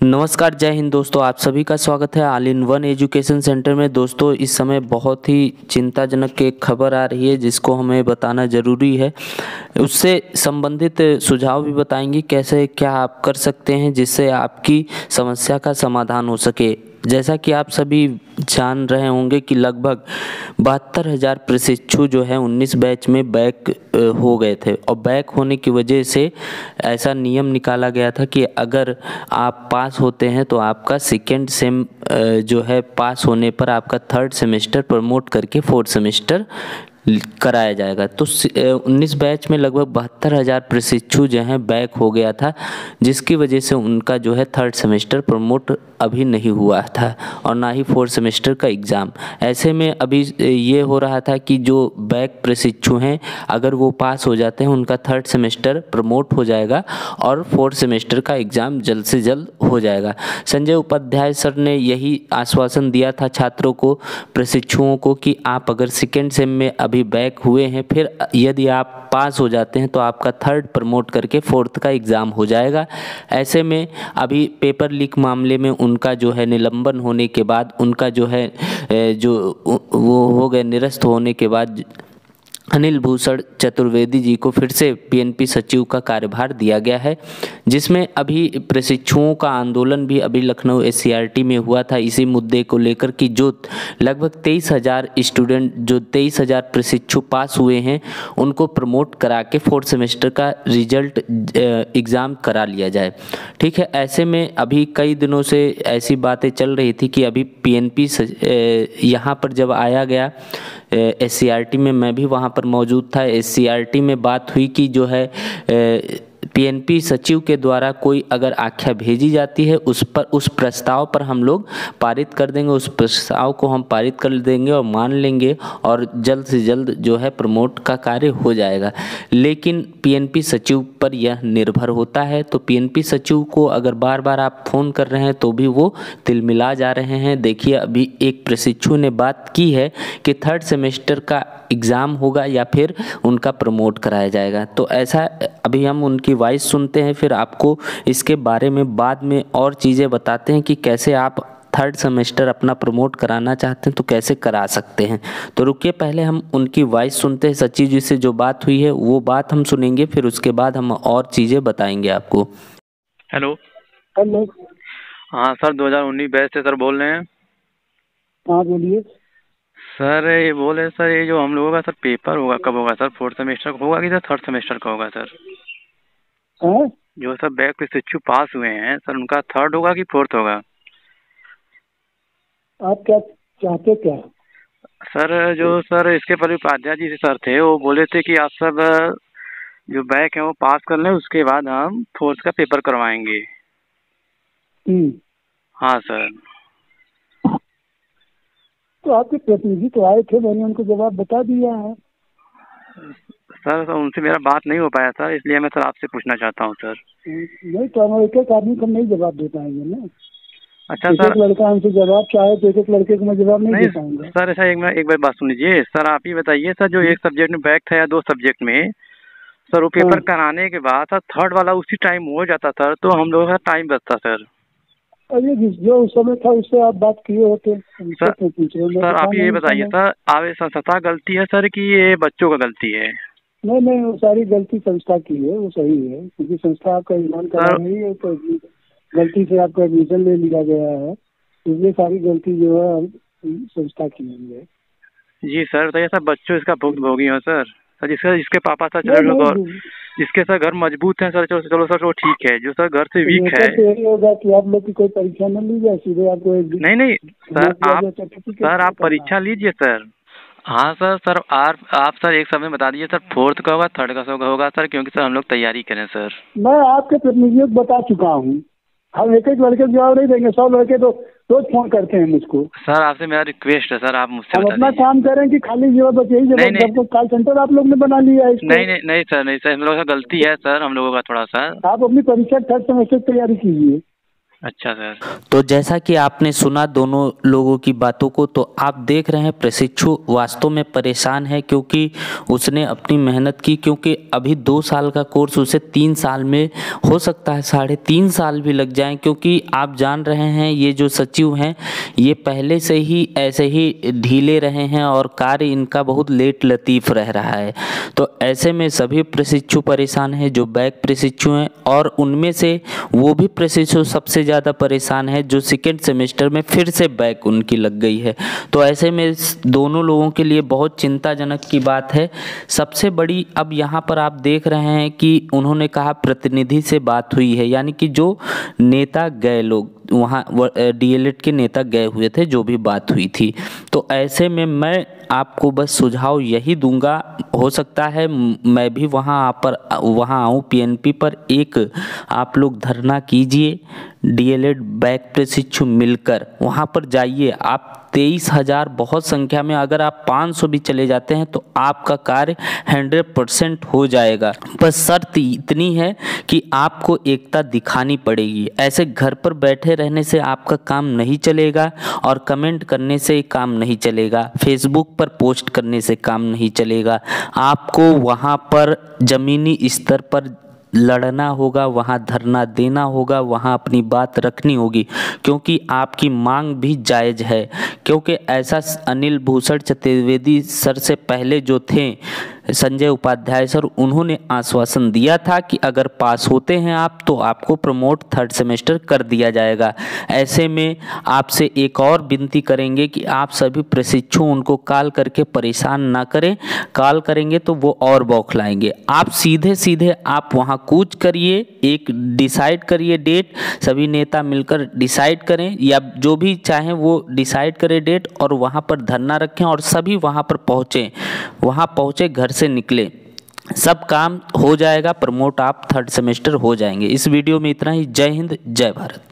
नमस्कार, जय हिंद दोस्तों। आप सभी का स्वागत है all in one education centre में। दोस्तों, इस समय बहुत ही चिंताजनक एक खबर आ रही है जिसको हमें बताना ज़रूरी है। उससे संबंधित सुझाव भी बताएंगे कैसे क्या आप कर सकते हैं जिससे आपकी समस्या का समाधान हो सके। जैसा कि आप सभी जान रहे होंगे कि लगभग 72,000 प्रशिक्षु जो है 19 बैच में बैक हो गए थे, और बैक होने की वजह से ऐसा नियम निकाला गया था कि अगर आप पास होते हैं तो आपका सेकेंड सेम जो है पास होने पर आपका थर्ड सेमेस्टर प्रमोट करके फोर्थ सेमेस्टर कराया जाएगा। तो 19 बैच में लगभग 72,000 प्रशिक्षु जो हैं बैक हो गया था, जिसकी वजह से उनका जो है थर्ड सेमेस्टर प्रमोट अभी नहीं हुआ था और ना ही फोर्थ सेमेस्टर का एग्ज़ाम। ऐसे में अभी ये हो रहा था कि जो बैक प्रशिक्षु हैं अगर वो पास हो जाते हैं उनका थर्ड सेमेस्टर प्रमोट हो जाएगा और फोर्थ सेमेस्टर का एग्ज़ाम जल्द से जल्द हो जाएगा। संजय उपाध्याय सर ने यही आश्वासन दिया था छात्रों को, प्रशिक्षुओं को, कि आप अगर सेकेंड सेम में अभी बैक हुए हैं, फिर यदि आप पास हो जाते हैं तो आपका थर्ड प्रमोट करके फोर्थ का एग्ज़ाम हो जाएगा। ऐसे में अभी पेपर लीक मामले में उनका जो है निलंबन होने के बाद, उनका जो है जो वो हो गए निरस्त होने के बाद अनिल भूषण चतुर्वेदी जी को फिर से पीएनपी सचिव का कार्यभार दिया गया है, जिसमें अभी प्रशिक्षुओं का आंदोलन भी अभी लखनऊ एससीईआरटी में हुआ था इसी मुद्दे को लेकर कि जो लगभग 23,000 स्टूडेंट, जो 23,000 प्रशिक्षु पास हुए हैं उनको प्रमोट करा के फोर्थ सेमेस्टर का रिजल्ट एग्ज़ाम करा लिया जाए। ठीक है, ऐसे में अभी कई दिनों से ऐसी बातें चल रही थी कि अभी पीएनपी यहाँ पर जब आया गया एससीईआरटी में, मैं भी वहाँ पर मौजूद था। एससीईआरटी में बात हुई कि जो है पीएनपी सचिव के द्वारा कोई अगर आख्या भेजी जाती है उस प्रस्ताव पर हम लोग पारित कर देंगे, उस प्रस्ताव को हम पारित कर देंगे और मान लेंगे और जल्द से जल्द जो है प्रमोट का कार्य हो जाएगा। लेकिन पीएनपी सचिव पर यह निर्भर होता है, तो पीएनपी सचिव को अगर बार बार आप फ़ोन कर रहे हैं तो भी वो तिलमिला जा रहे हैं। देखिए, अभी एक प्रशिक्षु ने बात की है कि थर्ड सेमेस्टर का एग्ज़ाम होगा या फिर उनका प्रमोट कराया जाएगा। तो ऐसा अभी हम उनकी वॉइस सुनते हैं, फिर आपको इसके बारे में बाद में और चीज़ें बताते हैं कि कैसे आप थर्ड सेमेस्टर अपना प्रमोट कराना चाहते हैं तो कैसे करा सकते हैं। तो रुकिए, पहले हम उनकी वॉइस सुनते हैं। सचिव जी से जो बात हुई है वो बात हम सुनेंगे, फिर उसके बाद हम और चीज़ें बताएंगे आपको। हेलो। हेलो। हाँ सर, 2019 बैच से सर बोल रहे हैं। हाँ बोलिए। सर ये बोल रहे हैं सर, ये जो हम लोगों का सर पेपर होगा कब होगा सर? फोर्थ सेमेस्टर का होगा कि सर थर्ड सेमेस्टर का होगा सर? हाँ? जो सर बैक प्रशिक्षु पास हुए हैं सर, उनका थर्ड होगा कि फोर्थ होगा? आप क्या चाहते क्या? सर जो सर इसके पहले उपाध्याय जी सर थे, वो बोले थे कि आप सब जो बैक है वो पास कर लें, उसके बाद हम फोर्थ का पेपर करवाएंगे। हाँ सर। तो आपके प्रतिनिधि तो आए थे, मैंने उनको जवाब बता दिया है। सर उनसे मेरा बात नहीं हो पाया था, इसलिए मैं सर आपसे पूछना चाहता हूँ सर। नहीं तो हम एक एक आदमी को नहीं जवाब दे पाएंगे ना। अच्छा एक सर। एक लड़का हमसे जवाब चाहे तो एक एक लड़के को मैं जवाब नहीं दे पाऊंगा। सर ऐसा एक बार बात सुन लीजिए सर, आप ही बताइए सर, जो एक सब्जेक्ट में बैक था या दो सब्जेक्ट में सर, वो पेपर कराने के बाद सर थर्ड वाला उसी टाइम हो जाता सर, तो हम लोगों का टाइम बचता सर। अरे जो उस समय था उससे आप बात किए होते। सर आप ये बताइए सर, आगे संस्था गलती है सर कि ये बच्चों का गलती है? नहीं नहीं, वो सारी गलती संस्था की है, वो सही है क्योंकि संस्था आपका एग्जाम करा रही है तो गलती से आपका एडमिशन ले लिया गया है, इसलिए सारी गलती जो है संस्था की हुई है। जी सर बताइए सर, बच्चों इसका भुगतभोगी हो सर? सर जिसके पापा सर चलो जिसके सर घर मजबूत है सर, चलो सर वो ठीक है, जो सर घर से वीक है तो यही होगा कि आप लोग की कोई परीक्षा न ली जाए, सीधे आपको नहीं सर आप परीक्षा लीजिए सर। हाँ सर आप सर एक समय बता दीजिए सर, फोर्थ का होगा थर्ड का होगा सर, क्योंकि सर हम लोग तैयारी करें सर। मैं आपके प्रतिनिधियों को बता चुका हूँ, हम एक एक लड़के को जवाब नहीं देंगे, 100 लड़के तो रोज फोन करते हैं मुझको। सर आपसे मेरा रिक्वेस्ट है सर, आप मुझसे हम अपना काम करें कि खाली जवाब बस यही जवाब कॉल सेंटर आप लोग ने बना लिया है इसको। नहीं सर हम लोगों का गलती है सर, हम लोगों का थोड़ा सा। आप अपनी परीक्षा थर्ड सेमेस्टर तैयारी कीजिए। अच्छा सर। तो जैसा कि आपने सुना दोनों लोगों की बातों को, तो आप देख रहे हैं प्रशिक्षु वास्तव में परेशान है क्योंकि उसने अपनी मेहनत की, क्योंकि अभी 2 साल का कोर्स उसे 3 साल में, हो सकता है 3.5 साल भी लग जाएं, क्योंकि आप जान रहे हैं ये जो सचिव हैं ये पहले से ही ऐसे ही ढीले रहे हैं और कार्य इनका बहुत लेट लतीफ़ रह रहा है। तो ऐसे में सभी प्रशिक्षु परेशान हैं जो बैक प्रशिक्षु हैं, और उनमें से वो भी प्रशिक्षु सबसे ज़्यादा परेशान है जो सेकेंड सेमेस्टर में फिर से बैक उनकी लग गई है। तो ऐसे में दोनों लोगों के लिए बहुत चिंताजनक की बात है। सबसे बड़ी अब यहाँ पर आप देख रहे हैं कि उन्होंने कहा प्रतिनिधि से बात हुई है, यानी कि जो नेता गए लोग वहाँ डीएलएड के नेता गए हुए थे, जो भी बात हुई थी। तो ऐसे में मैं आपको बस सुझाव यही दूंगा, हो सकता है मैं भी वहाँ आऊँ पीएनपी पर, एक आप लोग धरना कीजिए, डीएलएड बैक प्रशिक्षु मिलकर वहाँ पर जाइए। आप 23,000 बहुत संख्या में, अगर आप 500 भी चले जाते हैं तो आपका कार्य 100% हो जाएगा। बस शर्त इतनी है कि आपको एकता दिखानी पड़ेगी। ऐसे घर पर बैठे रहने से आपका काम नहीं चलेगा, और कमेंट करने से काम नहीं चलेगा, फेसबुक पर पोस्ट करने से काम नहीं चलेगा। आपको वहाँ पर ज़मीनी स्तर पर लड़ना होगा, वहाँ धरना देना होगा, वहाँ अपनी बात रखनी होगी, क्योंकि आपकी मांग भी जायज़ है। क्योंकि ऐसा अनिल भूषण चतुर्वेदी सर से पहले जो थे संजय उपाध्याय सर, उन्होंने आश्वासन दिया था कि अगर पास होते हैं आप तो आपको प्रमोट 3rd सेमेस्टर कर दिया जाएगा। ऐसे में आपसे एक और विनती करेंगे कि आप सभी प्रशिक्षु उनको कॉल करके परेशान ना करें, कॉल करेंगे तो वो और बौखलाएंगे। आप सीधे सीधे आप वहाँ कूच करिए, एक डिसाइड करिए डेट, सभी नेता मिलकर डिसाइड करें, या जो भी चाहें वो डिसाइड करें डेट, और वहाँ पर धरना रखें और सभी वहाँ पर पहुँचें। वहाँ पहुँचे, घर से निकले, सब काम हो जाएगा, प्रमोट आप 3rd सेमेस्टर हो जाएंगे। इस वीडियो में इतना ही। जय हिंद, जय भारत।